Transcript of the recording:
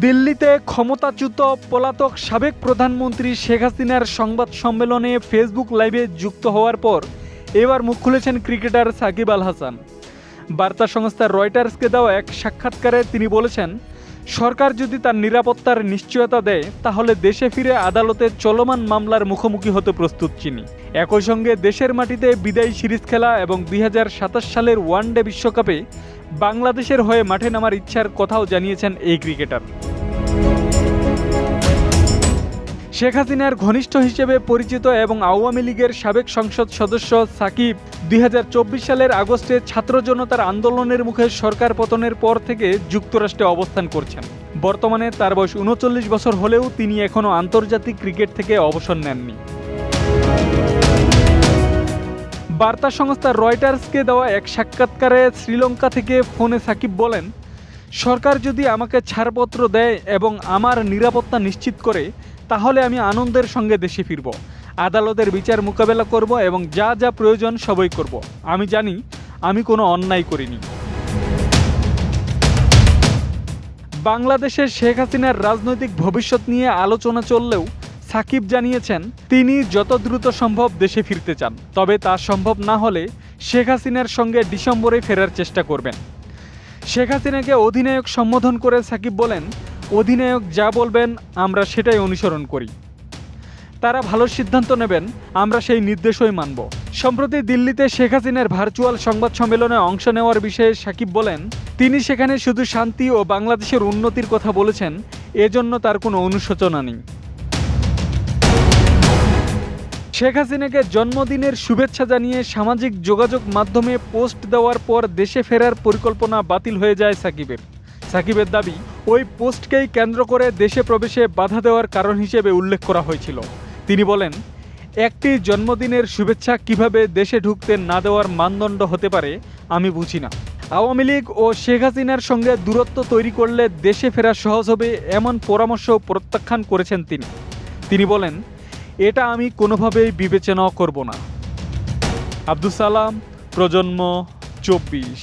দিল্লিতে ক্ষমতাচ্যুত পলাতক সাবেক প্রধানমন্ত্রী শেখ হাসিনার সংবাদ সম্মেলনে ফেসবুক লাইভে যুক্ত হওয়ার পর এবার মুখ খুলেছেন ক্রিকেটার সাকিব আল হাসান। বার্তা সংস্থা রয়টার্সকে দেওয়া এক সাক্ষাৎকারে তিনি বলেছেন, সরকার যদি তার নিরাপত্তার নিশ্চয়তা দেয় তাহলে দেশে ফিরে আদালতে চলমান মামলার মুখোমুখি হতে প্রস্তুত চিনি। একই সঙ্গে দেশের মাটিতে বিদায়ী সিরিজ খেলা এবং 2027 সালের ওয়ানডে বিশ্বকাপে বাংলাদেশের হয়ে মাঠে নামার ইচ্ছার কথাও জানিয়েছেন এই ক্রিকেটার। শেখ হাসিনার ঘনিষ্ঠ হিসেবে পরিচিত এবং আওয়ামী লীগের সাবেক সংসদ সদস্য সাকিব 2024 সালের আগস্টে ছাত্র জনতার আন্দোলনের মুখে সরকার পতনের পর থেকে যুক্তরাষ্ট্রে অবস্থান করছেন। বর্তমানে তার বয়স 39 বছর হলেও তিনি এখনও আন্তর্জাতিক ক্রিকেট থেকে অবসর নেননি। বার্তা সংস্থা রয়টার্সকে দেওয়া এক সাক্ষাৎকারে শ্রীলঙ্কা থেকে ফোনে সাকিব বলেন, সরকার যদি আমাকে ছাড়পত্র দেয় এবং আমার নিরাপত্তা নিশ্চিত করে তাহলে আমি আনন্দের সঙ্গে দেশে ফিরব। আদালতের বিচার মোকাবেলা করব এবং যা যা প্রয়োজন সবই করব। আমি জানি আমি কোনো অন্যায় করিনি। বাংলাদেশের শেখ হাসিনার রাজনৈতিক ভবিষ্যৎ নিয়ে আলোচনা চললেও সাকিব জানিয়েছেন তিনি যত দ্রুত সম্ভব দেশে ফিরতে চান, তবে তা সম্ভব না হলে শেখ হাসিনার সঙ্গে ডিসেম্বরে ফেরার চেষ্টা করবেন। শেখ হাসিনাকে অধিনায়ক সম্বোধন করে সাকিব বলেন, অধিনায়ক যা বলবেন আমরা সেটাই অনুসরণ করি। তারা ভালো সিদ্ধান্ত নেবেন, আমরা সেই নির্দেশই মানব। সম্প্রতি দিল্লিতে শেখ হাসিনার ভার্চুয়াল সংবাদ সম্মেলনে অংশ নেওয়ার বিষয়ে সাকিব বলেন, তিনি সেখানে শুধু শান্তি ও বাংলাদেশের উন্নতির কথা বলেছেন, এজন্য তার কোনো অনুশোচনা নেই। শেখ হাসিনাকে জন্মদিনের শুভেচ্ছা জানিয়ে সামাজিক যোগাযোগ মাধ্যমে পোস্ট দেওয়ার পর দেশে ফেরার পরিকল্পনা বাতিল হয়ে যায় সাকিবের দাবি, ওই পোস্টকেই কেন্দ্র করে দেশে প্রবেশে বাধা দেওয়ার কারণ হিসেবে উল্লেখ করা হয়েছিল। তিনি বলেন, একটি জন্মদিনের শুভেচ্ছা কিভাবে দেশে ঢুকতে না দেওয়ার মানদণ্ড হতে পারে আমি বুঝি না। আওয়ামী লীগ ও শেখ হাসিনার সঙ্গে দূরত্ব তৈরি করলে দেশে ফেরা সহজ হবে এমন পরামর্শ প্রত্যাখ্যান করেছেন তিনি বলেন, এটা আমি কোনোভাবেই বিবেচনা করব না। আব্দুস সালাম, প্রজন্ম 24।